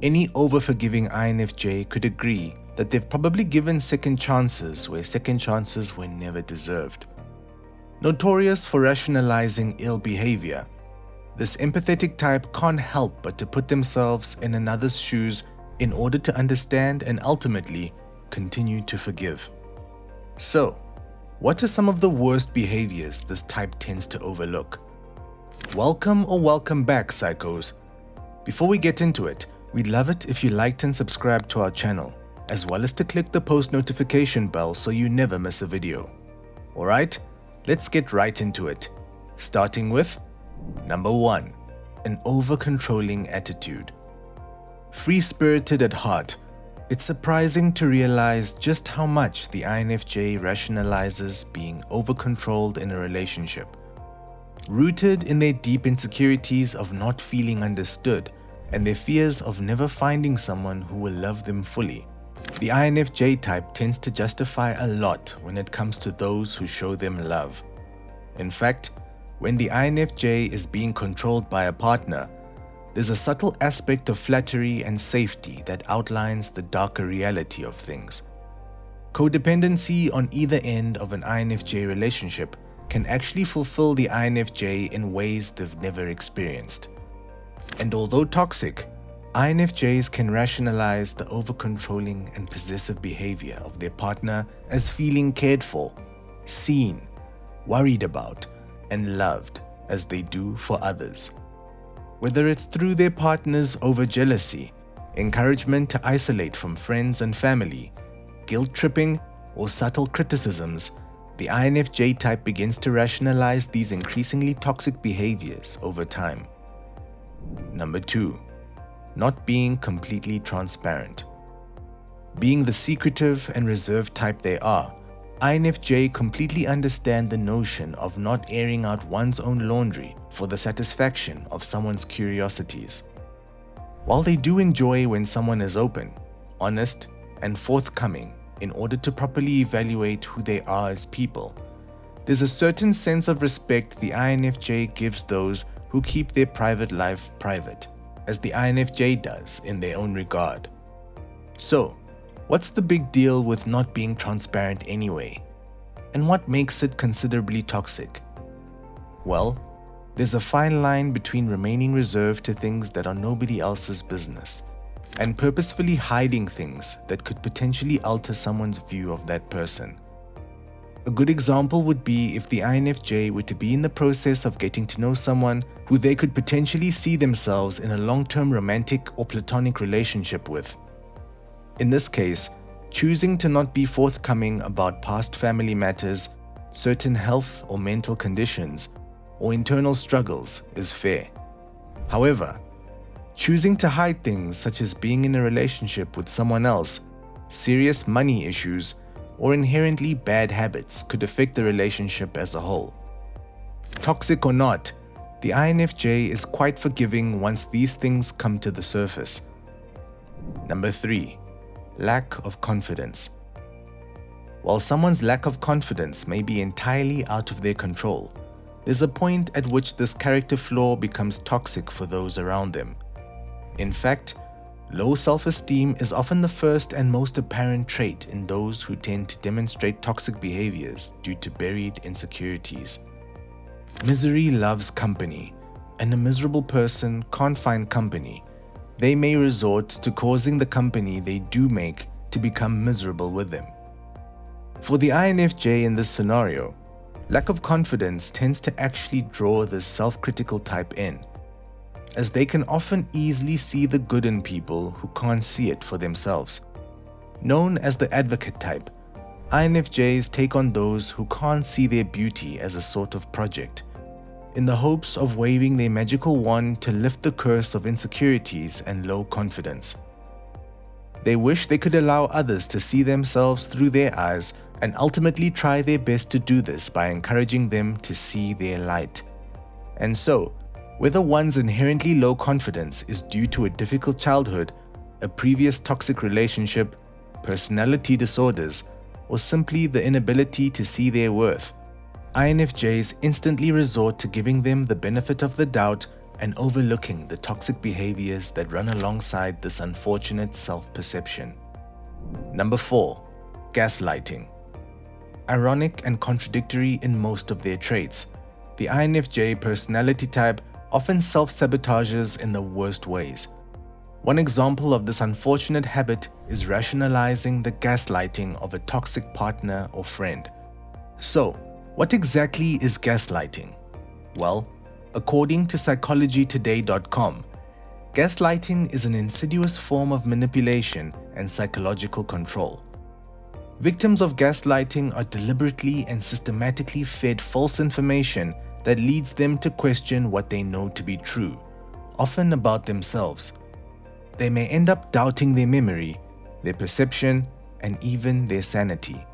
Any over-forgiving INFJ could agree that they've probably given second chances where second chances were never deserved. Notorious for rationalizing ill behavior, this empathetic type can't help but to put themselves in another's shoes in order to understand and ultimately continue to forgive. So, what are some of the worst behaviors this type tends to overlook? Welcome or welcome back, psychos. Before we get into it, we'd love it if you liked and subscribed to our channel, as well as to click the post notification bell so you never miss a video. Alright, let's get right into it. Starting with number 1, an over-controlling attitude. Free-spirited at heart, it's surprising to realize just how much the INFJ rationalizes being over-controlled in a relationship. Rooted in their deep insecurities of not feeling understood and their fears of never finding someone who will love them fully, the INFJ type tends to justify a lot when it comes to those who show them love. In fact, when the INFJ is being controlled by a partner, there's a subtle aspect of flattery and safety that outlines the darker reality of things. Codependency on either end of an INFJ relationship can actually fulfill the INFJ in ways they've never experienced. And although toxic, INFJs can rationalize the over-controlling and possessive behavior of their partner as feeling cared for, seen, worried about, and loved as they do for others. Whether it's through their partner's over-jealousy, encouragement to isolate from friends and family, guilt-tripping, or subtle criticisms, the INFJ type begins to rationalize these increasingly toxic behaviors over time. Number 2, not being completely transparent. Being the secretive and reserved type they are, INFJ completely understand the notion of not airing out one's own laundry for the satisfaction of someone's curiosities. While they do enjoy when someone is open, honest, and forthcoming in order to properly evaluate who they are as people, there's a certain sense of respect the INFJ gives those who keep their private life private, as the INFJ does in their own regard. So, what's the big deal with not being transparent anyway? And what makes it considerably toxic? Well, there's a fine line between remaining reserved to things that are nobody else's business and purposefully hiding things that could potentially alter someone's view of that person. A good example would be if the INFJ were to be in the process of getting to know someone who they could potentially see themselves in a long-term romantic or platonic relationship with. In this case, choosing to not be forthcoming about past family matters, certain health or mental conditions, or internal struggles is fair. However, choosing to hide things such as being in a relationship with someone else, serious money issues, or inherently bad habits could affect the relationship as a whole. Toxic or not, the INFJ is quite forgiving once these things come to the surface. Number 3, lack of confidence. While someone's lack of confidence may be entirely out of their control, there's a point at which this character flaw becomes toxic for those around them. In fact, low self-esteem is often the first and most apparent trait in those who tend to demonstrate toxic behaviors due to buried insecurities. Misery loves company, and a miserable person can't find company. They may resort to causing the company they do make to become miserable with them. For the INFJ in this scenario, lack of confidence tends to actually draw this self-critical type in, as they can often easily see the good in people who can't see it for themselves. Known as the advocate type, INFJs take on those who can't see their beauty as a sort of project, in the hopes of waving their magical wand to lift the curse of insecurities and low confidence. They wish they could allow others to see themselves through their eyes and ultimately try their best to do this by encouraging them to see their light. And so, whether one's inherently low confidence is due to a difficult childhood, a previous toxic relationship, personality disorders, or simply the inability to see their worth, INFJs instantly resort to giving them the benefit of the doubt and overlooking the toxic behaviors that run alongside this unfortunate self-perception. Number 4. Gaslighting. Ironic and contradictory in most of their traits, the INFJ personality type often self-sabotages in the worst ways. One example of this unfortunate habit is rationalizing the gaslighting of a toxic partner or friend. So, what exactly is gaslighting? Well, according to psychologytoday.com, gaslighting is an insidious form of manipulation and psychological control. Victims of gaslighting are deliberately and systematically fed false information that leads them to question what they know to be true, often about themselves. They may end up doubting their memory, their perception, and even their sanity.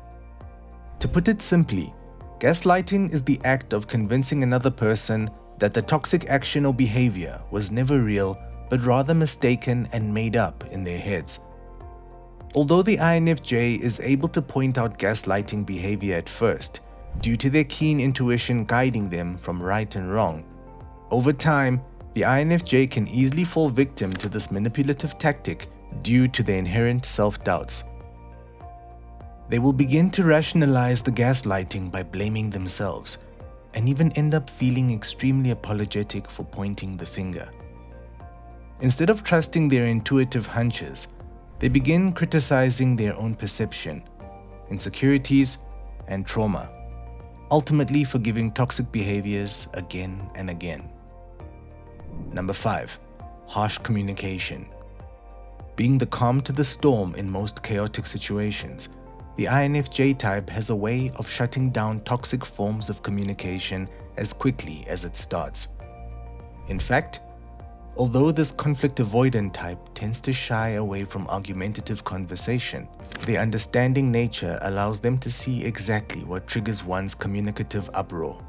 To put it simply, gaslighting is the act of convincing another person that the toxic action or behavior was never real, but rather mistaken and made up in their heads. Although the INFJ is able to point out gaslighting behavior at first, due to their keen intuition guiding them from right and wrong, over time, the INFJ can easily fall victim to this manipulative tactic due to their inherent self-doubts. They will begin to rationalize the gaslighting by blaming themselves, and even end up feeling extremely apologetic for pointing the finger. Instead of trusting their intuitive hunches, they begin criticizing their own perception, insecurities, and trauma, ultimately forgiving toxic behaviors again and again. Number 5. Harsh communication. Being the calm to the storm in most chaotic situations, the INFJ type has a way of shutting down toxic forms of communication as quickly as it starts. In fact, although this conflict-avoidant type tends to shy away from argumentative conversation, their understanding nature allows them to see exactly what triggers one's communicative uproar.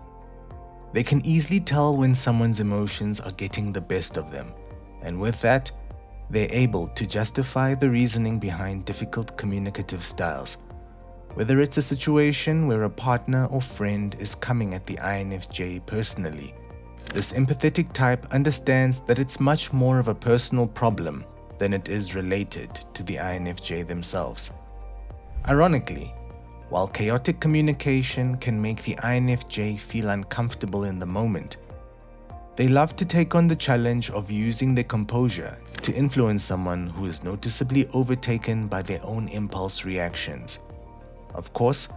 They can easily tell when someone's emotions are getting the best of them, and with that, they're able to justify the reasoning behind difficult communicative styles. Whether it's a situation where a partner or friend is coming at the INFJ personally, this empathetic type understands that it's much more of a personal problem than it is related to the INFJ themselves. Ironically, while chaotic communication can make the INFJ feel uncomfortable in the moment, they love to take on the challenge of using their composure to influence someone who is noticeably overtaken by their own impulse reactions. Of course,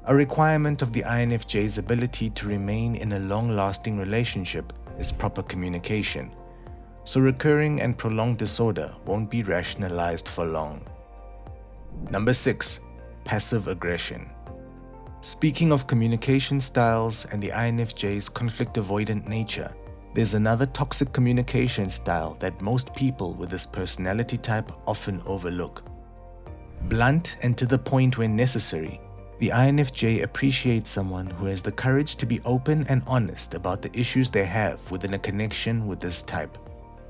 a requirement of the INFJ's ability to remain in a long-lasting relationship is proper communication, so recurring and prolonged disorder won't be rationalized for long. Number 6. Passive aggression. Speaking of communication styles and the INFJ's conflict-avoidant nature, there's another toxic communication style that most people with this personality type often overlook. Blunt and to the point when necessary, the INFJ appreciates someone who has the courage to be open and honest about the issues they have within a connection with this type.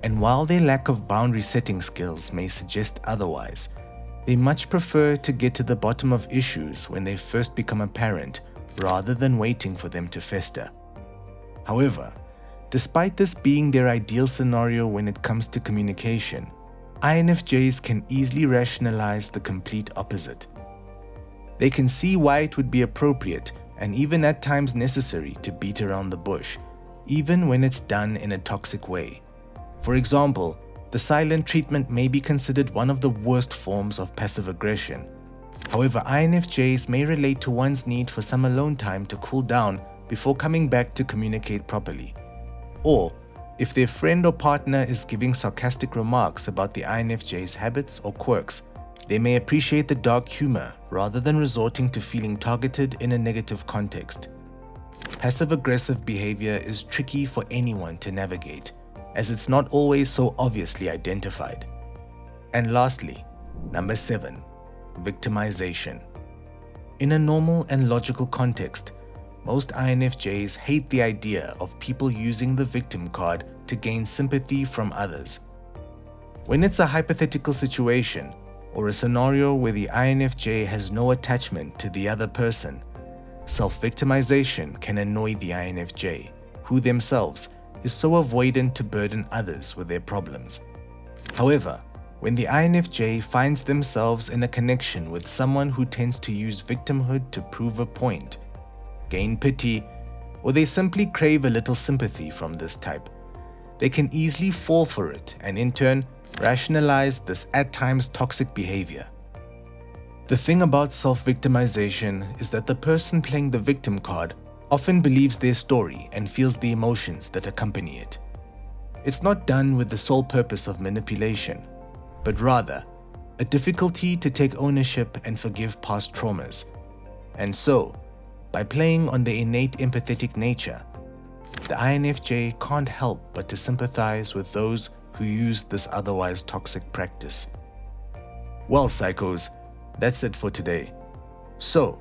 And while their lack of boundary setting skills may suggest otherwise, they much prefer to get to the bottom of issues when they first become apparent rather than waiting for them to fester. However, despite this being their ideal scenario when it comes to communication, INFJs can easily rationalize the complete opposite. They can see why it would be appropriate and even at times necessary to beat around the bush, even when it's done in a toxic way. For example, the silent treatment may be considered one of the worst forms of passive aggression. However, INFJs may relate to one's need for some alone time to cool down before coming back to communicate properly. Or, if their friend or partner is giving sarcastic remarks about the INFJ's habits or quirks, they may appreciate the dark humor rather than resorting to feeling targeted in a negative context. Passive-aggressive behavior is tricky for anyone to navigate, as it's not always so obviously identified. And lastly, number 7, victimization. In a normal and logical context, most INFJs hate the idea of people using the victim card to gain sympathy from others. When it's a hypothetical situation, or a scenario where the INFJ has no attachment to the other person, self-victimization can annoy the INFJ, who themselves is so avoidant to burden others with their problems. However, when the INFJ finds themselves in a connection with someone who tends to use victimhood to prove a point, gain pity, or they simply crave a little sympathy from this type, they can easily fall for it and in turn rationalize this at times toxic behavior. The thing about self-victimization is that the person playing the victim card often believes their story and feels the emotions that accompany it. It's not done with the sole purpose of manipulation, but rather a difficulty to take ownership and forgive past traumas. And so, by playing on the innate empathetic nature, the INFJ can't help but to sympathize with those who use this otherwise toxic practice. Well, psychos, that's it for today. So,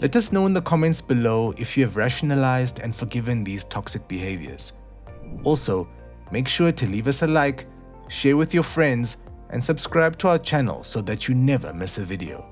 let us know in the comments below if you have rationalized and forgiven these toxic behaviors. Also, make sure to leave us a like, share with your friends, and subscribe to our channel so that you never miss a video.